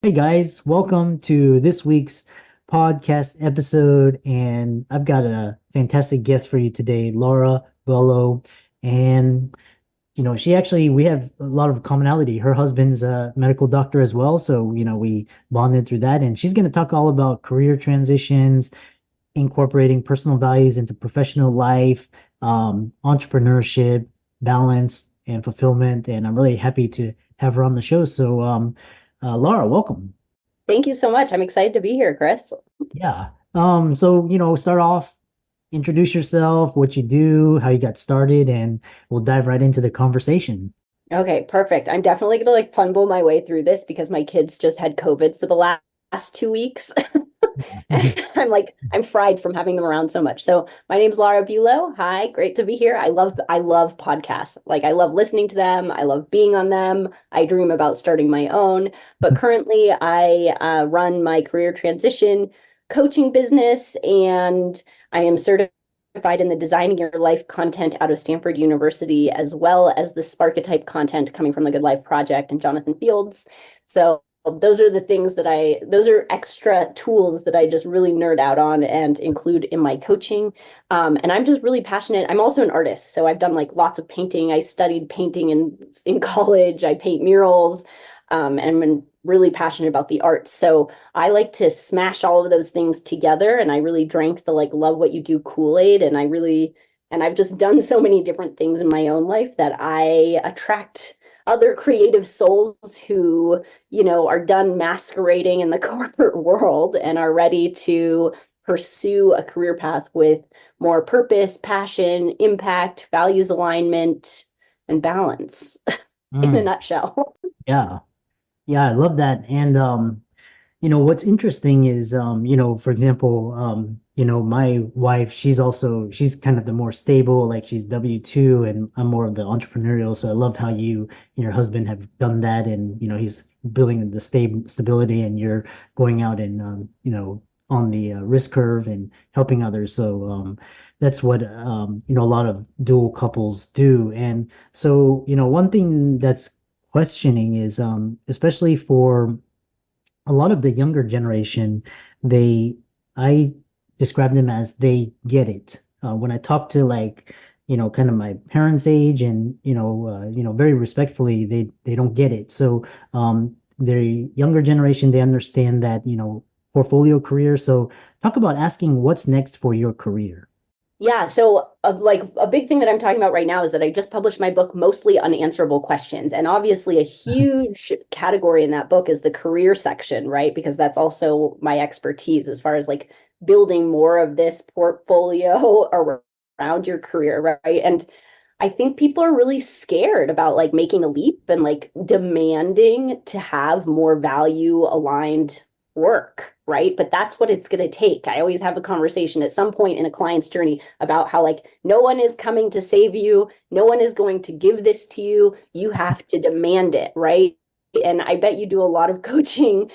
Hey guys, welcome to this week's podcast episode. And I've got a fantastic guest for you today, Lara Buelow. And, we have a lot of commonality. Her husband's a medical doctor as well. So, we bonded through that. And she's going to talk all about career transitions, incorporating personal values into professional life, entrepreneurship, balance, and fulfillment. And I'm really happy to have her on the show. Laura, welcome. Thank you so much. I'm excited to be here, Chris. Yeah. Start off, introduce yourself, what you do, how you got started, and we'll dive right into the conversation. Okay, perfect. I'm definitely gonna fumble my way through this because my kids just had COVID for the last 2 weeks. And I'm fried from having them around so much. So my name's Lara Buelow. Hi, great to be here. I love podcasts. I love listening to them. I love being on them. I dream about starting my own. But currently I run my career transition coaching business, and I am certified in the Designing Your Life content out of Stanford University, as well as the Sparketype content coming from the Good Life Project and Jonathan Fields. So those are the things those are extra tools that I just really nerd out on and include in my coaching. And I'm just really passionate. I'm also an artist. So I've done lots of painting. I studied painting in college. I paint murals, and I'm really passionate about the arts. So I like to smash all of those things together. And I really drank the love what you do Kool-Aid. And I've just done so many different things in my own life that I attract other creative souls who, are done masquerading in the corporate world and are ready to pursue a career path with more purpose, passion, impact, values alignment, and balance in a Mm, nutshell. yeah. Yeah, I love that. And what's interesting is for example, my wife, she's kind of the more stable, like she's W-2 and I'm more of the entrepreneurial. So I love how you and your husband have done that and he's building the stability and you're going out and on the risk curve and helping others. So that's what a lot of dual couples do. And so, one thing that's questioning is especially for a lot of the younger generation, they I describe them as they get it. When I talk to kind of my parents' age and very respectfully, they don't get it. So the younger generation, they understand that portfolio career. So talk about asking what's next for your career. Yeah, so a big thing that I'm talking about right now is that I just published my book, mostly unanswerable questions. And obviously a huge category in that book is the career section, right? Because that's also my expertise as far as building more of this portfolio around your career, right? And I think people are really scared about making a leap and demanding to have more value aligned work, right? But that's what it's going to take. I always have a conversation at some point in a client's journey about how no one is coming to save you, no one is going to give this to you. You have to demand it, right? And I bet you do a lot of coaching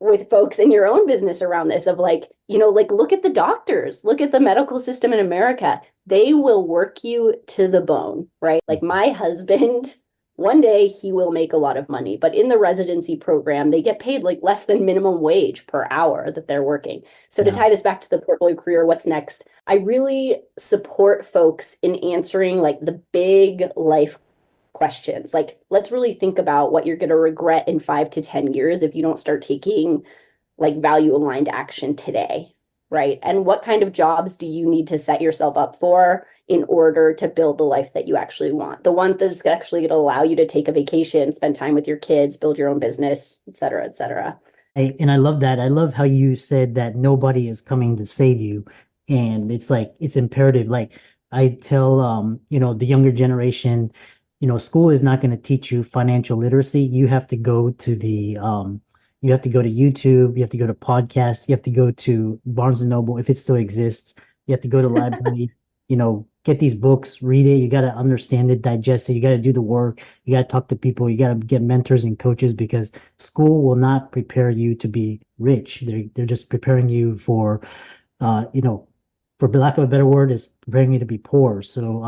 with folks in your own business around this of look at the doctors, look at the medical system in America. They will work you to the bone, right? Like my husband, one day he will make a lot of money, but in the residency program, they get paid less than minimum wage per hour that they're working. So to Yeah. tie this back to the portfolio career, what's next? I really support folks in answering the big life questions. Let's really think about what you're going to regret in 5 to 10 years if you don't start taking value aligned action today, right? And what kind of jobs do you need to set yourself up for in order to build the life that you actually want? The one that's actually going to allow you to take a vacation, spend time with your kids, build your own business, et cetera, et cetera. And I love that. I love how you said that nobody is coming to save you. And it's like it's imperative. Like I tell the younger generation, school is not going to teach you financial literacy. You have to go to YouTube, you have to go to podcasts, you have to go to Barnes and Noble if it still exists. You have to go to library, get these books, read it. You got to understand it, digest it. You got to do the work. You got to talk to people. You got to get mentors and coaches because school will not prepare you to be rich. They're just preparing you for, uh, you know, for lack of a better word, is preparing you to be poor. So,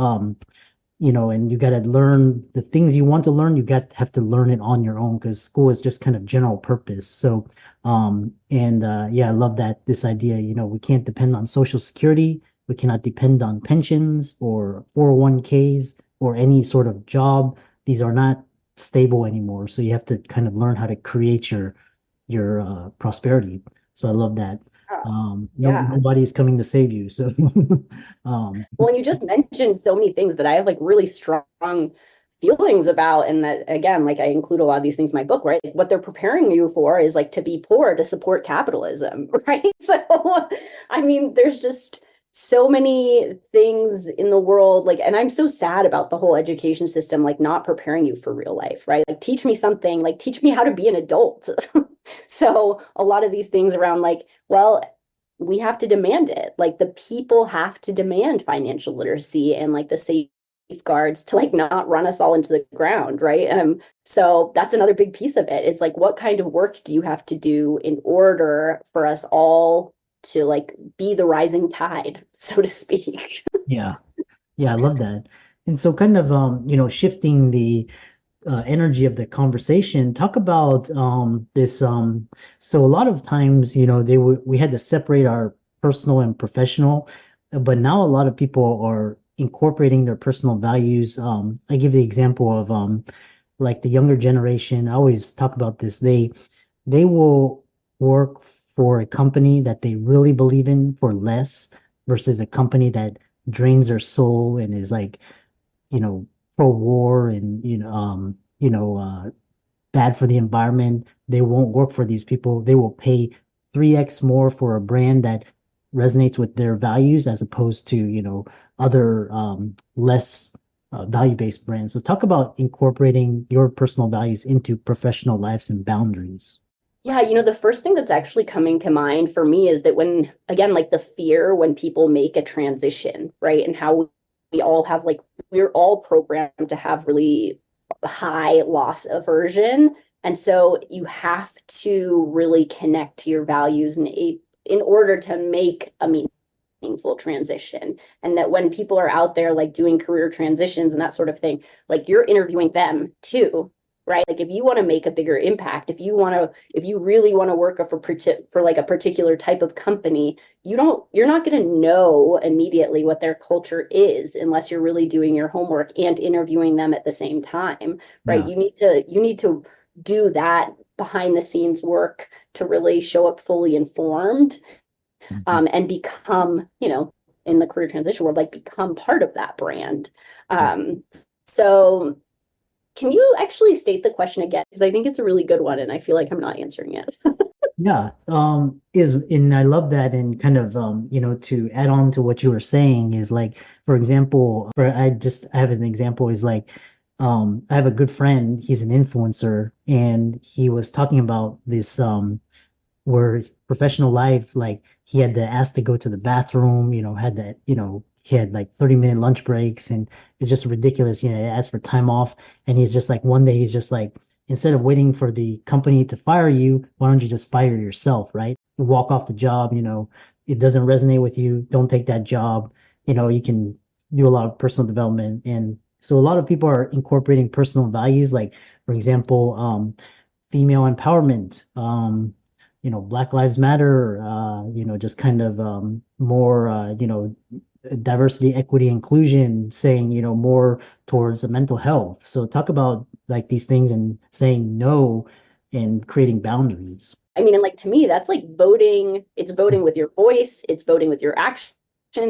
and you got to learn the things you want to learn. You have to learn it on your own because school is just kind of general purpose. So, and yeah, I love that this idea, we can't depend on Social Security. We cannot depend on pensions or 401ks or any sort of job. These are not stable anymore. So you have to kind of learn how to create your prosperity. So I love that. Yeah. No, Yeah. nobody's coming to save you. So, um, Well, and you just mentioned so many things that I have like really strong feelings about, and that again, like I include a lot of these things in my book, right? Like, what they're preparing you for is like to be poor to support capitalism, right? So, I mean, there's just so many things in the world, like, and I'm so sad about the whole education system, like not preparing you for real life, right? Like, teach me something, like, teach me how to be an adult. So, a lot of these things around, like, well, we have to demand it. Like the people have to demand financial literacy and like the safeguards to like not run us all into the ground, right? So that's another big piece of it. Is like what kind of work do you have to do in order for us all to like be the rising tide, so to speak? yeah. Yeah, I love that. And so kind of shifting the energy of the conversation, talk about this so a lot of times, we had to separate our personal and professional, but now a lot of people are incorporating their personal values. I give the example of like the younger generation. I always talk about this. They will work for a company that they really believe in for less versus a company that drains their soul and is like, pro war and bad for the environment. They won't work for these people. They will pay 3x more for a brand that resonates with their values as opposed to, other less value-based brands. So talk about incorporating your personal values into professional lives and boundaries. Yeah, the first thing that's actually coming to mind for me is that when, again, like the fear when people make a transition, right? And how we all have like, we're all programmed to have really high loss aversion. And so you have to really connect to your values in order to make a meaningful transition. And that when people are out there like doing career transitions and that sort of thing, like you're interviewing them too, right? Like if you want to make a bigger impact, if you really want to work for like a particular type of company, you're not going to know immediately what their culture is unless you're really doing your homework and interviewing them at the same time, right? Yeah. You need to do that behind the scenes work to really show up fully informed, Mhm. and become, in the career transition world, like become part of that brand. Yeah. So can you actually state the question again? Because I think it's a really good one and I feel like I'm not answering it. Yeah, and I love that, and kind of to add on to what you were saying is like, for example, I have an example is like, I have a good friend, he's an influencer, and he was talking about this where professional life, like he had to ask to go to the bathroom, had that, he had like 30-minute lunch breaks, and it's just ridiculous, he asked for time off, and he's just like, one day he's just like, instead of waiting for the company to fire you, why don't you just fire yourself, right? You walk off the job, it doesn't resonate with you, don't take that job, you can do a lot of personal development. And so a lot of people are incorporating personal values, like for example, female empowerment, Black Lives Matter, just kind of more, diversity, equity, inclusion, saying, more towards mental health. So talk about like these things and saying no and creating boundaries. I mean, and like to me, that's like voting. It's voting with your voice, it's voting with your actions,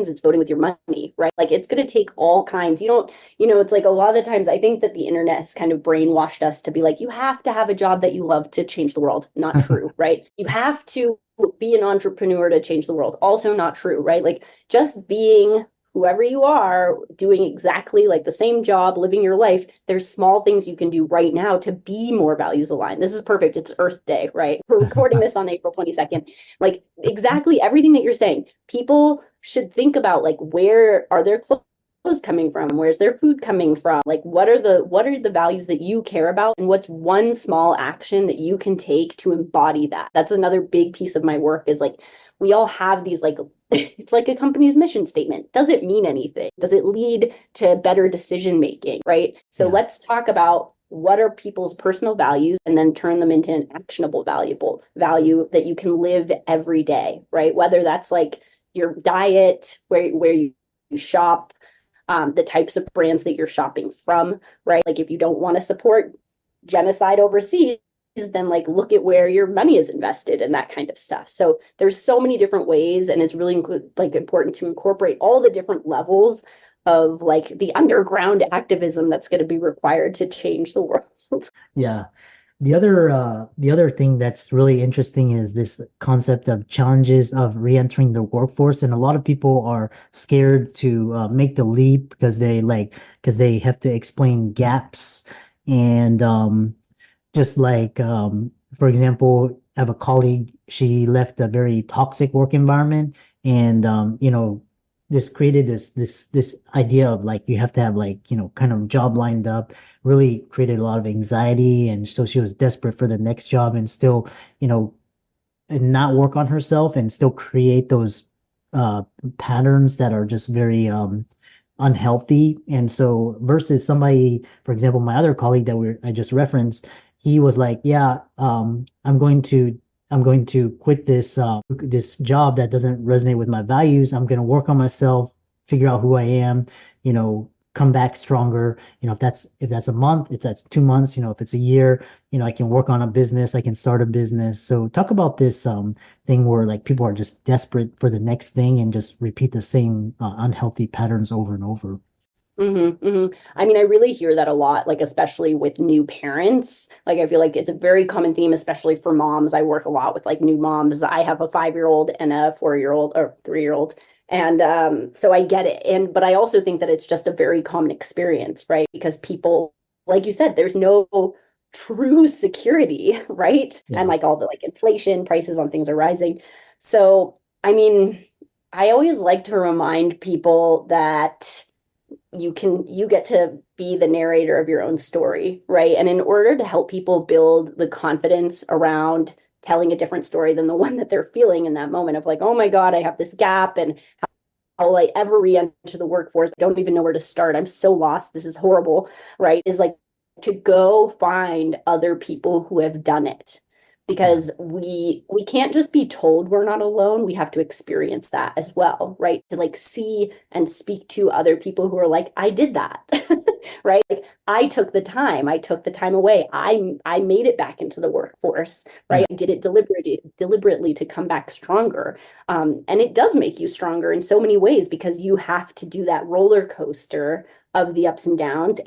it's voting with your money, right? Like it's going to take all kinds. You don't, it's like a lot of the times I think that the internet has kind of brainwashed us to be like, you have to have a job that you love to change the world. Not true, right? You have to be an entrepreneur to change the world. Also not true, right? Like just being whoever you are, doing exactly like the same job, living your life, there's small things you can do right now to be more values aligned. This is perfect. It's Earth Day, right? We're recording this on April 22nd. Like exactly everything that you're saying. People should think about like where are their clothes coming from? Where's their food coming from? Like what are the values that you care about, and what's one small action that you can take to embody that? That's another big piece of my work is like we all have these like, it's like a company's mission statement. Does it mean anything? Does it lead to better decision making, right? So Yeah. let's talk about what are people's personal values and then turn them into an actionable valuable value that you can live every day, right? Whether that's like your diet, where you shop, the types of brands that you're shopping from, right? Like if you don't want to support genocide overseas, then like look at where your money is invested and that kind of stuff. So there's so many different ways, and it's really like important to incorporate all the different levels of like the underground activism that's going to be required to change the world. Yeah. The other thing that's really interesting is this concept of challenges of re-entering the workforce. And a lot of people are scared to make the leap because they have to explain gaps. And just like, for example, I have a colleague, she left a very toxic work environment. And, this created this idea of like, you have to have like, kind of job lined up, really created a lot of anxiety. And so she was desperate for the next job and still, you know, and not work on herself and still create those uh patterns that are just very unhealthy. And so versus somebody, for example, my other colleague that I just referenced, he was like, yeah, I'm going to quit this job that doesn't resonate with my values. I'm going to work on myself, figure out who I am, come back stronger. If that's a month, if that's 2 months, if it's a year, I can work on a business, I can start a business. So talk about this thing where like people are just desperate for the next thing and just repeat the same unhealthy patterns over and over. I mean, I really hear that a lot, like especially with new parents. Like I feel like it's a very common theme, especially for moms. I work a lot with like new moms. I have a 5-year-old and a 4-year-old or 3-year-old. And so I get it. And but I also think that it's just a very common experience, right? Because people, like you said, there's no true security, right? And Yeah. like all the like inflation, prices on things are rising. So, I mean, I always like to remind people that you get to be the narrator of your own story, right? And in order to help people build the confidence around telling a different story than the one that they're feeling in that moment of like, oh my God, I have this gap, and how will I ever re-enter the workforce? I don't even know where to start. I'm so lost. This is horrible, right? Is like to go find other people who have done it, Yeah. because we can't just be told we're not alone. We have to experience that as well, right? To like see and speak to other people who are like, I did that. Right? Like I took the time away. I made it back into the workforce, Yeah. right? I did it deliberately to come back stronger. And it does make you stronger in so many ways, because you have to do that roller coaster of the ups and downs,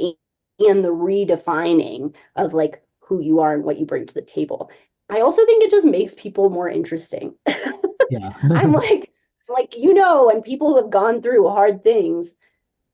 and the redefining of like who you are and what you bring to the table. I also think it just makes people more interesting. Yeah. I'm like, and people who have gone through hard things,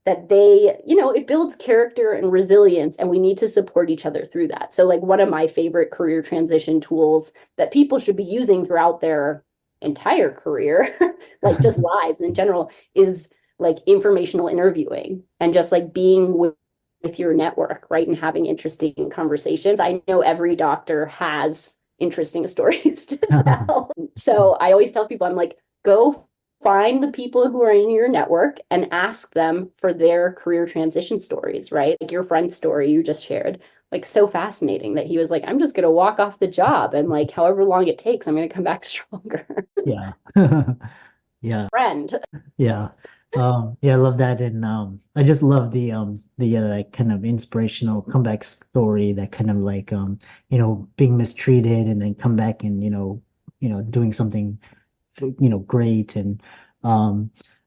that it builds character and resilience, and we need to support each other through that. So like one of my favorite career transition tools that people should be using throughout their entire career, like just lives in general, is like informational interviewing and just like being with your network, right? And having interesting conversations. I know every doctor has interesting stories to tell. So I always tell people, I'm like, go find the people who are in your network and ask them for their career transition stories, right? Like your friend's story you just shared. Like so fascinating that he was like, I'm just gonna walk off the job, and like however long it takes, I'm gonna come back stronger. Yeah. Yeah. Friend. Yeah. Yeah, I love that. And I just love the like kind of inspirational comeback story that kind of like being mistreated and then come back and doing something great. And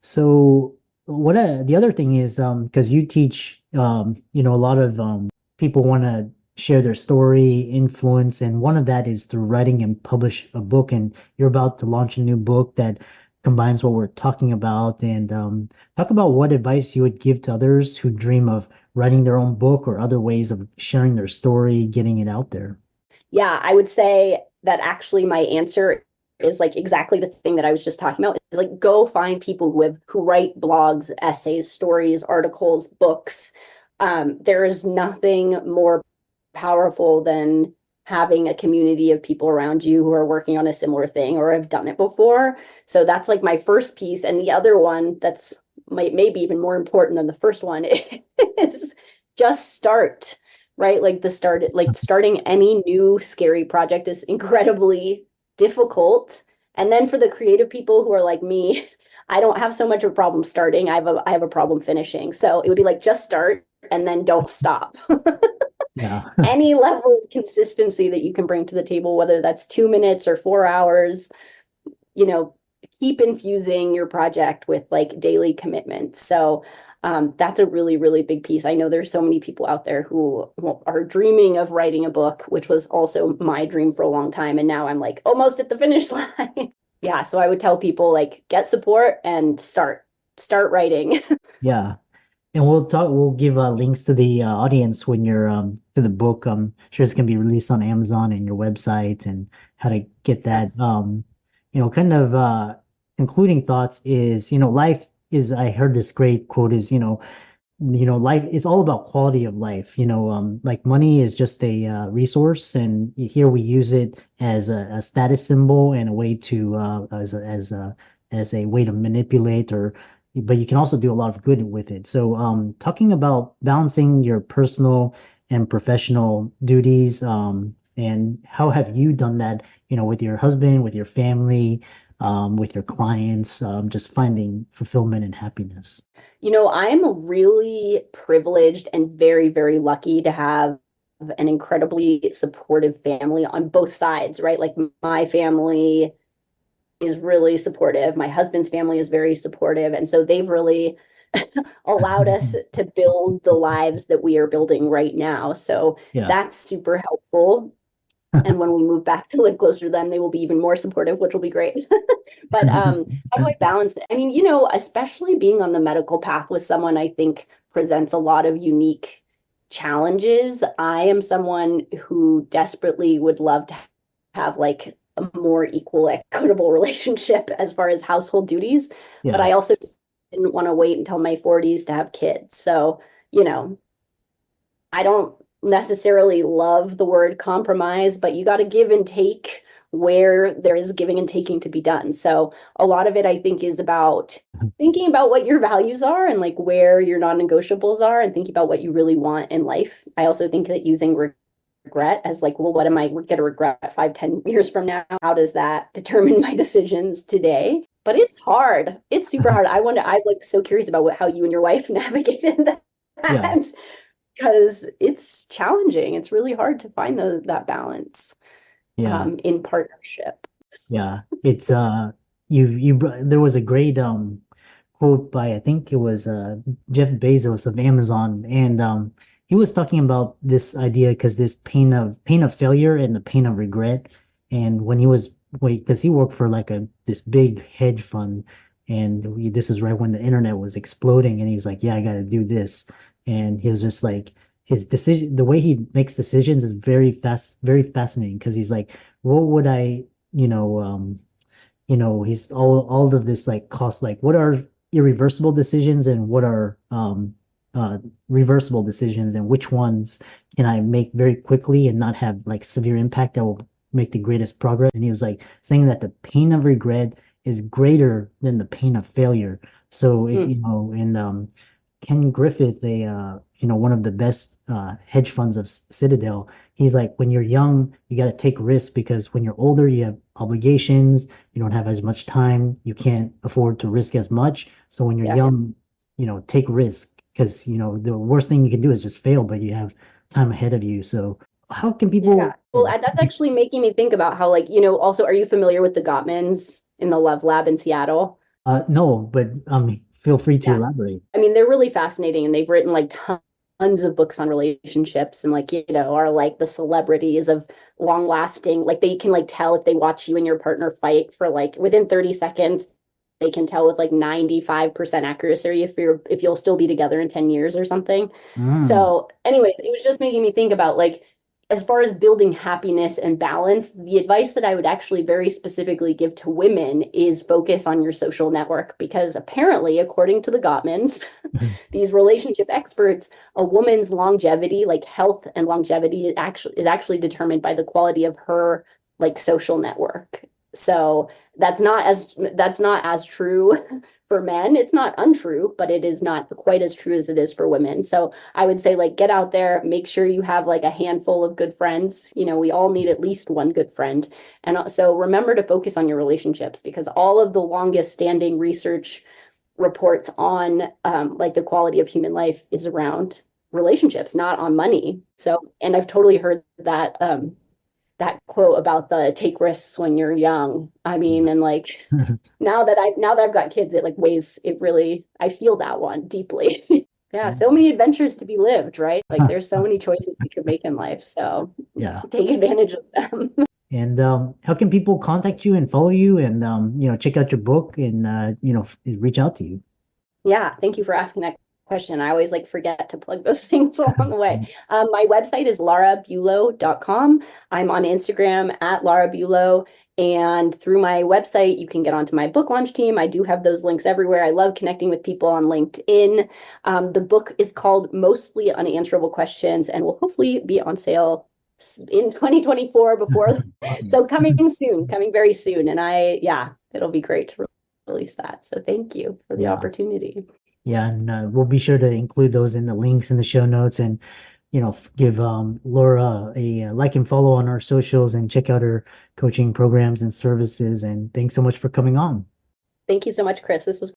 so the other thing is because you teach a lot of people want to share their story, influence, and one of that is through writing and publish a book. And you're about to launch a new book that combines what we're talking about. And talk about what advice you would give to others who dream of writing their own book or other ways of sharing their story, getting it out there. Yeah, I would say that actually my answer is like exactly the thing that I was just talking about. Is like go find people who write blogs, essays, stories, articles, books. There is nothing more powerful than having a community of people around you who are working on a similar thing or have done it before. So that's like my first piece. And the other one that's maybe even more important than the first one is just start, right? Like starting any new scary project is incredibly difficult. And then for the creative people who are like me, I don't have so much of a problem starting. I have a problem finishing. So it would be like just start and then don't stop. Yeah. Any level of consistency that you can bring to the table, whether that's 2 minutes or 4 hours, you know, keep infusing your project with like daily commitments. So that's a really, really big piece. I know there's so many people out there who are dreaming of writing a book, which was also my dream for a long time. And now I'm like almost at the finish line. Yeah. So I would tell people like get support and start writing. Yeah. And we'll give links to the audience when you're to the book. Sure it's gonna be released on Amazon and your website and how to get that. Yes. Kind of concluding thoughts is, life is, I heard this great quote is, life is all about quality of life. Like money is just a resource, and here we use it as a status symbol and a way to as a way to manipulate or but you can also do a lot of good with it. So talking about balancing your personal and professional duties, and how have you done that, with your husband, with your family, with your clients, just finding fulfillment and happiness. I'm really privileged and very, very lucky to have an incredibly supportive family on both sides, right? Like my family is really supportive. My husband's family is very supportive. And so they've really allowed us to build the lives that we are building right now. So Yeah. that's super helpful. And when we move back to live closer to them, they will be even more supportive, which will be great. But how do I balance it? I mean, especially being on the medical path with someone, I think presents a lot of unique challenges. I am someone who desperately would love to have like a more equal, equitable relationship as far as household duties, but Yeah. I also didn't want to wait until my 40s to have kids. So, you know, I don't necessarily love the word compromise, but you got to give and take where there is giving and taking to be done. So a lot of it, I think, is about thinking about what your values are and like where your non-negotiables are and thinking about what you really want in life. I also think that using regret as like, well, what am I going to regret 5, 10 years from now? How does that determine my decisions today? But it's hard. It's super hard. I'm like so curious about how you and your wife navigated Yeah. that because it's challenging. It's really hard to find that balance Yeah. in partnership. Yeah. It's there was a great quote by, I think it was Jeff Bezos of Amazon, and he was talking about this idea because this pain of failure and the pain of regret. And when he was wait because he worked for like this big hedge fund, and this is right when the internet was exploding, and he was like, yeah, I got to do this. And he was just like, his decision, the way he makes decisions is very fascinating, because he's like, what would I, you know he's all of this like cost, like what are irreversible decisions and what are reversible decisions, and which ones can I make very quickly and not have like severe impact that will make the greatest progress. And he was like saying that the pain of regret is greater than the pain of failure. So if Mm, and Ken Griffith, one of the best hedge funds of Citadel, he's like, when you're young, you got to take risks, because when you're older, you have obligations, you don't have as much time, you can't afford to risk as much. So when you're yes. young, take risk, because, the worst thing you can do is just fail, but you have time ahead of you. So how can Yeah. people, Well, that's actually making me think about how, like, also, are you familiar with the Gottmans in the Love Lab in Seattle? no, but feel free to Yeah. elaborate. I mean, they're really fascinating and they've written like tons of books on relationships and like, are like the celebrities of long lasting, like they can like tell if they watch you and your partner fight for like within 30 seconds, they can tell with like 95% accuracy if you'll still be together in 10 years or something. Mm, So anyways, it was just making me think about like as far as building happiness and balance, the advice that I would actually very specifically give to women is focus on your social network because apparently, according to the Gottmans, these relationship experts, a woman's longevity, like health and longevity, is actually determined by the quality of her like social network. So that's not as true for men. It's not untrue, but it is not quite as true as it is for women. So I would say like get out there, make sure you have like a handful of good friends. You know, we all need at least one good friend. And so remember to focus on your relationships because all of the longest standing research reports on like the quality of human life is around relationships, not on money. So, and I've totally heard that quote about the take risks when you're young. I mean, and like now that I've got kids, it like weighs it really, I feel that one deeply. Yeah, Yeah. so many adventures to be lived, right? Like there's so many choices you could make in life. So Yeah. take advantage of them. And how can people contact you and follow you and check out your book and reach out to you? Yeah, thank you for asking that question. I always like forget to plug those things along the way. My website is larabuelow.com. I'm on Instagram at Lara Buelow. And through my website, you can get onto my book launch team. I do have those links everywhere. I love connecting with people on LinkedIn. The book is called Mostly Unanswerable Questions and will hopefully be on sale in 2024 before. Awesome. So coming soon, coming very soon. And yeah, it'll be great to release that. So thank you for the Yeah. opportunity. Yeah, and we'll be sure to include those in the links in the show notes and give Laura a like and follow on our socials and check out her coaching programs and services. And thanks so much for coming on. Thank you so much, Chris. This was